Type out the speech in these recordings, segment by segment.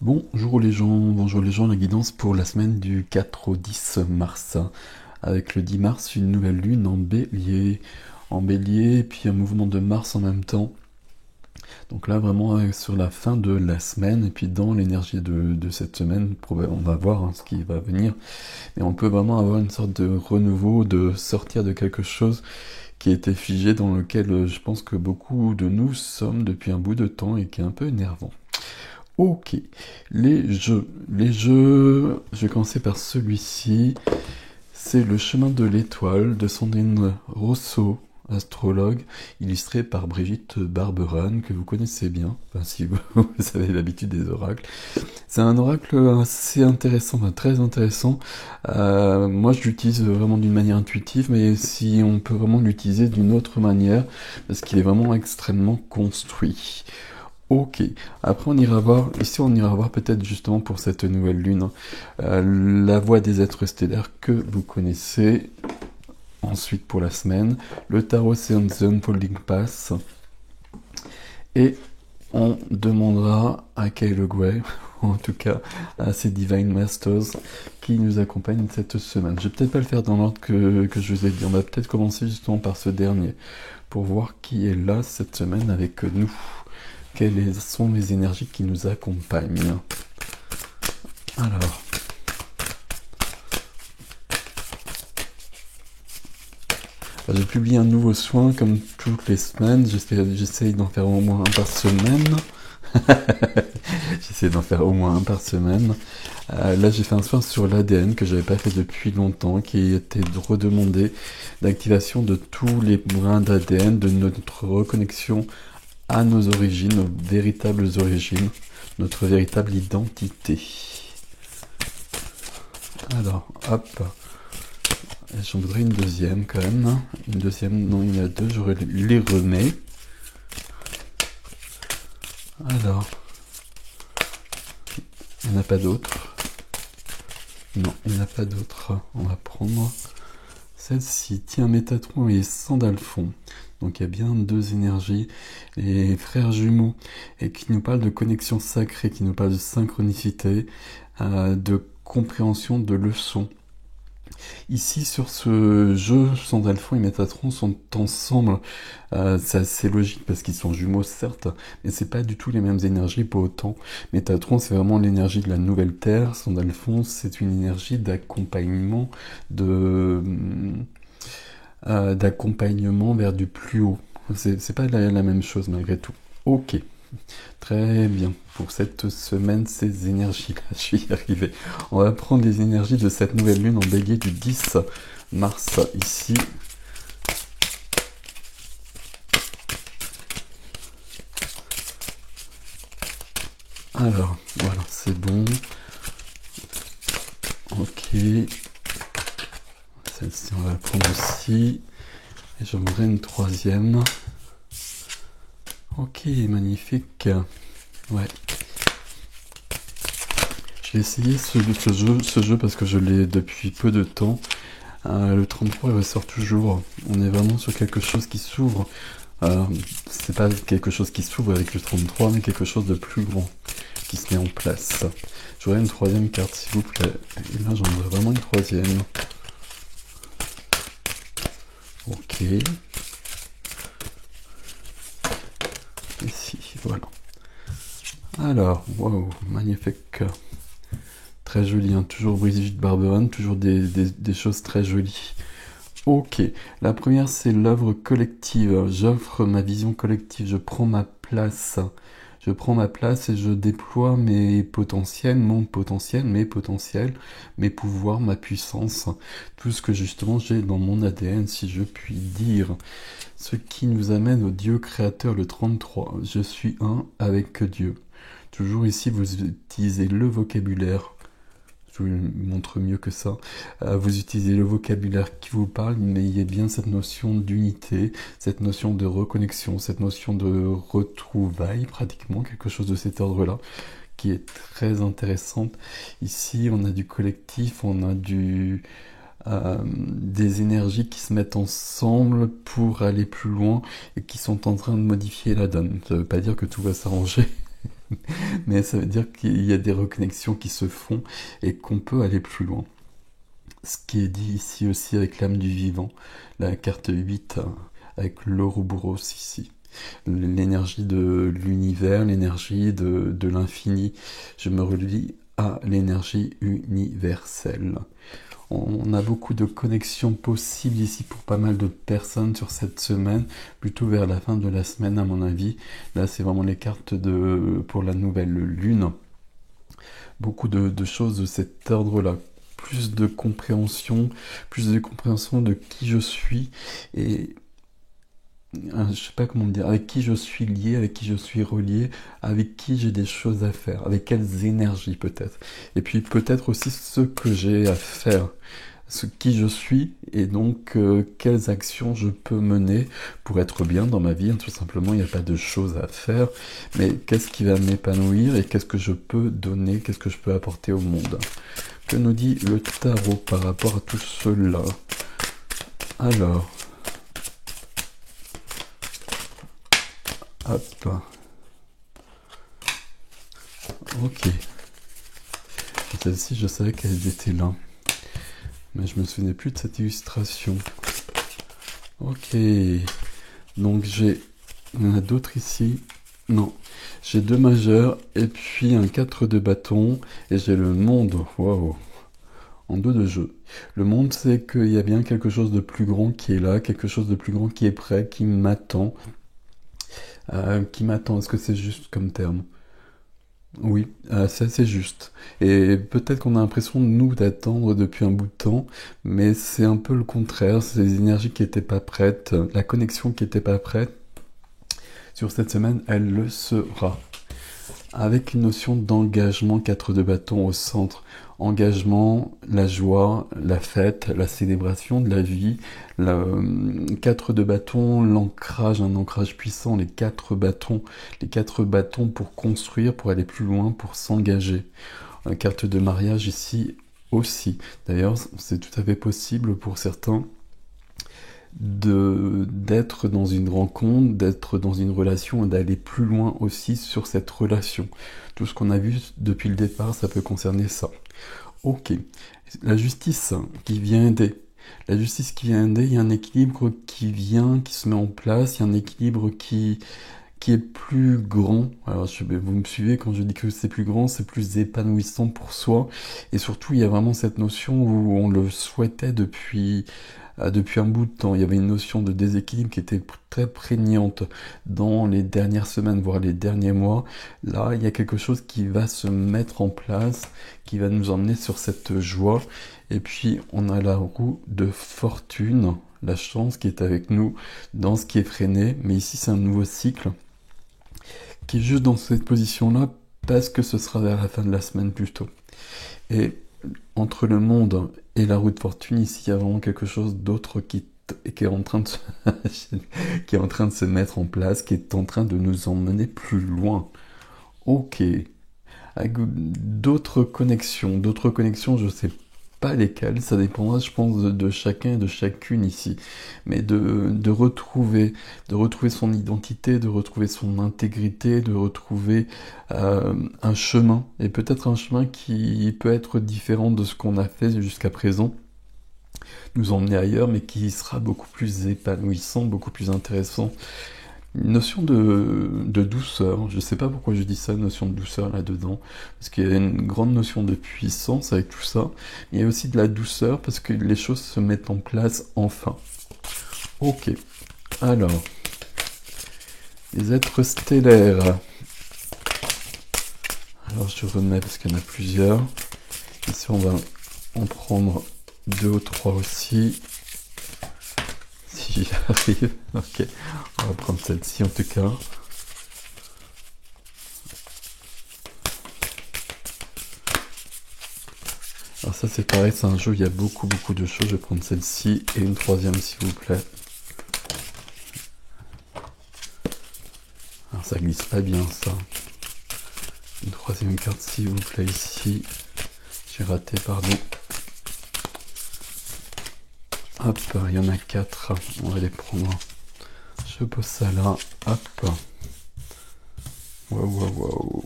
Bonjour les gens, la guidance pour la semaine du 4 au 10 mars. Avec le 10 mars, une nouvelle lune en bélier, et puis un mouvement de Mars en même temps. Donc là, vraiment sur la fin de la semaine, et puis dans l'énergie de cette semaine, on va voir ce qui va venir. Et on peut vraiment avoir une sorte de renouveau, de sortir de quelque chose qui était figé, dans lequel je pense que beaucoup de nous sommes depuis un bout de temps et qui est un peu énervant. Ok, les jeux. Je vais commencer par celui-ci. C'est Le chemin de l'étoile de Sandrine Rousseau, astrologue, illustré par Brigitte Barberan, que vous connaissez bien, enfin, si vous, vous avez l'habitude des oracles. C'est un oracle assez intéressant, enfin, très intéressant. Moi, je l'utilise vraiment d'une manière intuitive, mais si on peut vraiment l'utiliser d'une autre manière, parce qu'il est vraiment extrêmement construit. Ok, après on ira voir peut-être justement pour cette nouvelle lune, la voie des êtres stellaires que vous connaissez. Ensuite pour la semaine, le tarot c'est The Unfolding Pass. Et on demandera à Kyle Gray, en tout cas à ces Divine Masters qui nous accompagnent cette semaine. Je vais peut-être pas le faire dans l'ordre que je vous ai dit, on va peut-être commencer justement par ce dernier, pour voir qui est là cette semaine avec nous. Quelles sont les énergies qui nous accompagnent? Alors, j'ai publié un nouveau soin comme toutes les semaines. J'essaye d'en faire au moins un par semaine. J'essaie d'en faire au moins un par semaine. Là, j'ai fait un soin sur l'ADN que j'avais pas fait depuis longtemps, qui était de redemander l'activation de tous les brins d'ADN, de notre reconnexion à nos origines, nos véritables origines, notre véritable identité. Alors, hop, j'en voudrais une deuxième quand même. Une deuxième, non, il y en a deux, je les remets. Alors, il n'y en a pas d'autres. Non, il n'y en a pas d'autres. On va prendre celle-ci. Tiens, Métatron et Sandalphon. Donc il y a bien deux énergies, les frères jumeaux, et qui nous parlent de connexion sacrée, qui nous parlent de synchronicité, de compréhension de leçons. Ici, sur ce jeu, Sandalphon et Métatron sont ensemble. C'est assez logique parce qu'ils sont jumeaux, certes, mais c'est pas du tout les mêmes énergies pour autant. Métatron, c'est vraiment l'énergie de la nouvelle terre. Sandalphon, c'est une énergie d'accompagnement, d'accompagnement vers du plus haut. C'est pas la même chose malgré tout. Ok. Très bien. Pour cette semaine, ces énergies-là, je suis arrivé. On va prendre les énergies de cette nouvelle lune en bélier du 10 mars ici. Alors, voilà, c'est bon. Ok. Celle-ci, on va la prendre aussi. Et j'en voudrais une troisième. Ok, magnifique. Ouais. J'ai essayé ce jeu parce que je l'ai depuis peu de temps. Le 33 il ressort toujours. On est vraiment sur quelque chose qui s'ouvre. C'est pas quelque chose qui s'ouvre avec le 33, mais quelque chose de plus grand qui se met en place. J'aurais une troisième carte s'il vous plaît. Et là j'en voudrais vraiment une troisième. Ok. Ici, voilà. Alors, wow, magnifique. Très joli, hein. Toujours Brigitte Barberan, toujours des choses très jolies. Ok, la première c'est l'œuvre collective. J'offre ma vision collective, je prends ma place. Je prends ma place et je déploie mes potentiels, mon potentiel, mes potentiels, mes pouvoirs, ma puissance, tout ce que justement j'ai dans mon ADN, si je puis dire. Ce qui nous amène au Dieu créateur, le 33. Je suis un avec Dieu. Toujours ici, vous utilisez le vocabulaire. Je vous le montre mieux que ça. Vous utilisez le vocabulaire qui vous parle, mais il y a bien cette notion d'unité, cette notion de reconnexion, cette notion de retrouvailles, pratiquement, quelque chose de cet ordre-là, qui est très intéressante. Ici, on a du collectif, on a des énergies qui se mettent ensemble pour aller plus loin et qui sont en train de modifier la donne. Ça ne veut pas dire que tout va s'arranger. Mais ça veut dire qu'il y a des reconnexions qui se font et qu'on peut aller plus loin. Ce qui est dit ici aussi avec l'âme du vivant, la carte 8 avec l'Ouroboros ici. L'énergie de l'univers, l'énergie de l'infini. Je me relie à l'énergie universelle. On a beaucoup de connexions possibles ici pour pas mal de personnes sur cette semaine, plutôt vers la fin de la semaine à mon avis. Là c'est vraiment les cartes pour la nouvelle lune. Beaucoup de choses de cet ordre-là. Plus de compréhension de qui je suis et je sais pas comment dire, avec qui je suis lié, avec qui je suis relié, avec qui j'ai des choses à faire, avec quelles énergies peut-être. Et puis peut-être aussi ce que j'ai à faire, ce qui je suis et donc quelles actions je peux mener pour être bien dans ma vie. Tout simplement, il n'y a pas de choses à faire, mais qu'est-ce qui va m'épanouir et qu'est-ce que je peux donner, qu'est-ce que je peux apporter au monde. Que nous dit le tarot par rapport à tout cela? Alors, hop, ok. Celle-ci, je savais qu'elles étaient là, mais je me souvenais plus de cette illustration. Ok, donc il y en a d'autres ici. Non, j'ai 2 majeurs et puis un 4 de bâton et j'ai le monde. Waouh, en 2 de jeu. Le monde, c'est qu'il y a bien quelque chose de plus grand qui est là, quelque chose de plus grand qui est prêt, qui m'attend. Est-ce que c'est juste comme terme? Oui, c'est assez juste. Et peut-être qu'on a l'impression, nous, d'attendre depuis un bout de temps, mais c'est un peu le contraire. C'est les énergies qui n'étaient pas prêtes, la connexion qui n'était pas prête. Sur cette semaine, elle le sera. Avec une notion d'engagement, 4 de bâton au centre. Engagement, la joie, la fête, la célébration de la vie. 4 de bâton, l'ancrage, un ancrage puissant, les 4 bâtons. Les 4 bâtons pour construire, pour aller plus loin, pour s'engager. Carte de mariage ici aussi. D'ailleurs, c'est tout à fait possible pour certains d'être dans une rencontre, d'être dans une relation et d'aller plus loin aussi sur cette relation. Tout ce qu'on a vu depuis le départ, ça peut concerner ça. Ok. La justice qui vient aider. La justice qui vient aider, il y a un équilibre qui se met en place, il y a un équilibre qui est plus grand. Alors, vous me suivez quand je dis que c'est plus grand, c'est plus épanouissant pour soi. Et surtout, il y a vraiment cette notion où on le souhaitait depuis un bout de temps. Il y avait une notion de déséquilibre qui était très prégnante dans les dernières semaines, voire les derniers mois. Là, il y a quelque chose qui va se mettre en place, qui va nous emmener sur cette joie. Et puis, on a la roue de fortune, la chance qui est avec nous dans ce qui est freiné. Mais ici, c'est un nouveau cycle qui est juste dans cette position-là parce que ce sera vers la fin de la semaine plutôt. Et entre le monde et la roue de fortune, ici, il y a vraiment quelque chose d'autre qui est en train de qui est en train de se mettre en place, qui est en train de nous emmener plus loin. Ok. Avec d'autres connexions, je sais pas lesquelles, ça dépendra, je pense, de chacun et de chacune ici. Mais de retrouver son identité, de retrouver son intégrité, de retrouver un chemin, et peut-être un chemin qui peut être différent de ce qu'on a fait jusqu'à présent, nous emmener ailleurs, mais qui sera beaucoup plus épanouissant, beaucoup plus intéressant. Une notion de douceur, je sais pas pourquoi je dis ça, notion de douceur là-dedans, parce qu'il y a une grande notion de puissance avec tout ça, il y a aussi de la douceur parce que les choses se mettent en place enfin. Ok, alors, les êtres stellaires. Alors je remets parce qu'il y en a plusieurs. Ici on va en prendre 2 ou 3 aussi. Si j'y arrive. Ok, on va prendre celle-ci en tout cas. Alors ça c'est pareil, c'est un jeu, il y a beaucoup de choses. Je vais prendre celle-ci et une 3e s'il vous plaît. Alors ça glisse pas bien ça. Une 3e carte s'il vous plaît ici. J'ai raté, pardon. Hop, il y en a 4. On va les prendre. Je pose ça là. Hop. Waouh.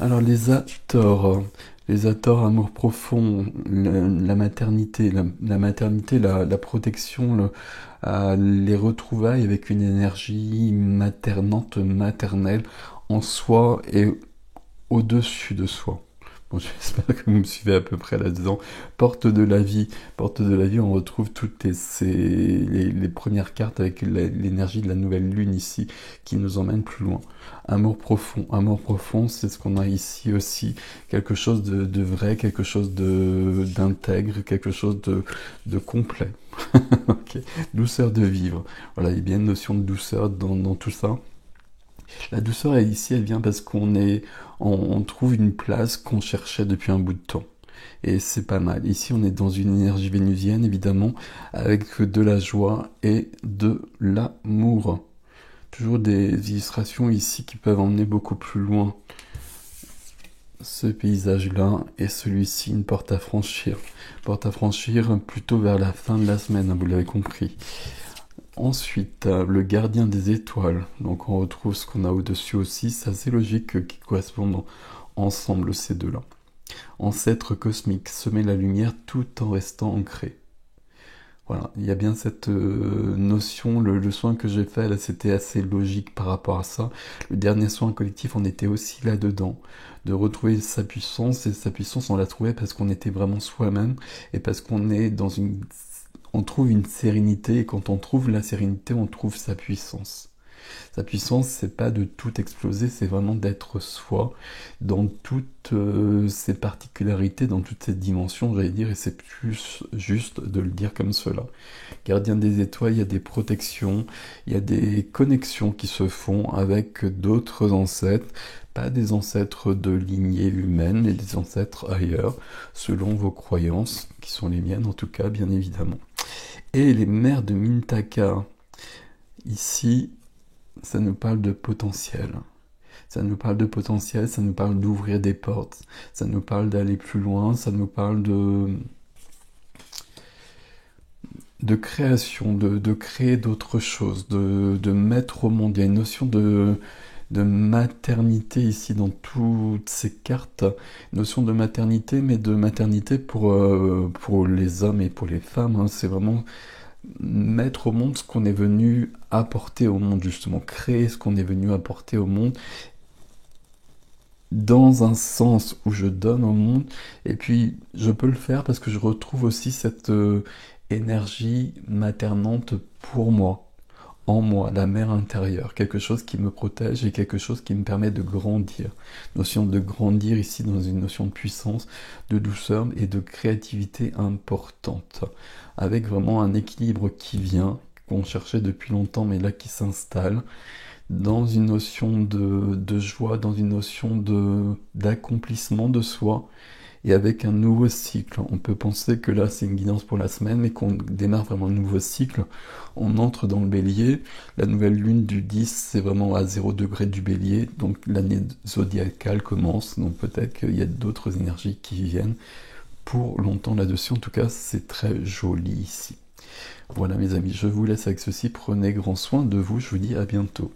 Alors les Hathors, amour profond, la maternité, la maternité, la protection, les retrouvailles avec une énergie maternante, maternelle en soi et au-dessus de soi. Bon, j'espère que vous me suivez à peu près là-dedans. Porte de la vie, on retrouve toutes les premières cartes avec l'énergie de la nouvelle lune ici qui nous emmène plus loin. Amour profond, c'est ce qu'on a ici aussi. Quelque chose de vrai, quelque chose d'intègre, quelque chose de complet. Ok. Douceur de vivre. Voilà, il y a bien une notion de douceur dans tout ça. La douceur ici, elle vient parce on trouve une place qu'on cherchait depuis un bout de temps. Et c'est pas mal. Ici, on est dans une énergie vénusienne, évidemment, avec de la joie et de l'amour. Toujours des illustrations ici qui peuvent emmener beaucoup plus loin. Ce paysage-là et celui-ci, une porte à franchir. Porte à franchir plutôt vers la fin de la semaine, hein, vous l'avez compris. Ensuite, le gardien des étoiles. Donc on retrouve ce qu'on a au-dessus aussi. C'est assez logique qu'ils correspondent ensemble ces deux-là. Ancêtre cosmique, semer la lumière tout en restant ancré. Voilà, il y a bien cette notion, le soin que j'ai fait, là, c'était assez logique par rapport à ça. Le dernier soin collectif, on était aussi là-dedans, de retrouver sa puissance, et sa puissance, on l'a trouvée parce qu'on était vraiment soi-même, et parce qu'on est on trouve une sérénité, et quand on trouve la sérénité, on trouve sa puissance. Sa puissance, c'est pas de tout exploser, c'est vraiment d'être soi, dans toutes ses particularités, dans toutes ses dimensions, j'allais dire, et c'est plus juste de le dire comme cela. Gardien des étoiles, il y a des protections, il y a des connexions qui se font avec d'autres ancêtres, pas des ancêtres de lignée humaine, mais des ancêtres ailleurs, selon vos croyances, qui sont les miennes en tout cas, bien évidemment. Et les mers de Mintaka, ici, ça nous parle de potentiel. Ça nous parle de potentiel, ça nous parle d'ouvrir des portes, ça nous parle d'aller plus loin, ça nous parle de création, de créer d'autres choses, de mettre au monde. Il y a une notion de maternité ici dans toutes ces cartes. Notion de maternité, mais de maternité pour les hommes et pour les femmes. Hein. C'est vraiment mettre au monde ce qu'on est venu apporter au monde, justement, créer ce qu'on est venu apporter au monde dans un sens où je donne au monde, et puis je peux le faire parce que je retrouve aussi cette énergie maternante pour moi, en moi, la mère intérieure, quelque chose qui me protège et quelque chose qui me permet de grandir. Notion de grandir ici dans une notion de puissance, de douceur et de créativité importante, avec vraiment un équilibre qui vient, qu'on cherchait depuis longtemps mais là qui s'installe, dans une notion de joie, dans une notion d'accomplissement de soi, et avec un nouveau cycle. On peut penser que là c'est une guidance pour la semaine, mais qu'on démarre vraiment un nouveau cycle. On entre dans le bélier, la nouvelle lune du 10, c'est vraiment à 0 degré du bélier, donc l'année zodiacale commence, donc peut-être qu'il y a d'autres énergies qui viennent pour longtemps là-dessus. En tout cas, c'est très joli ici. Voilà mes amis, je vous laisse avec ceci, prenez grand soin de vous, je vous dis à bientôt.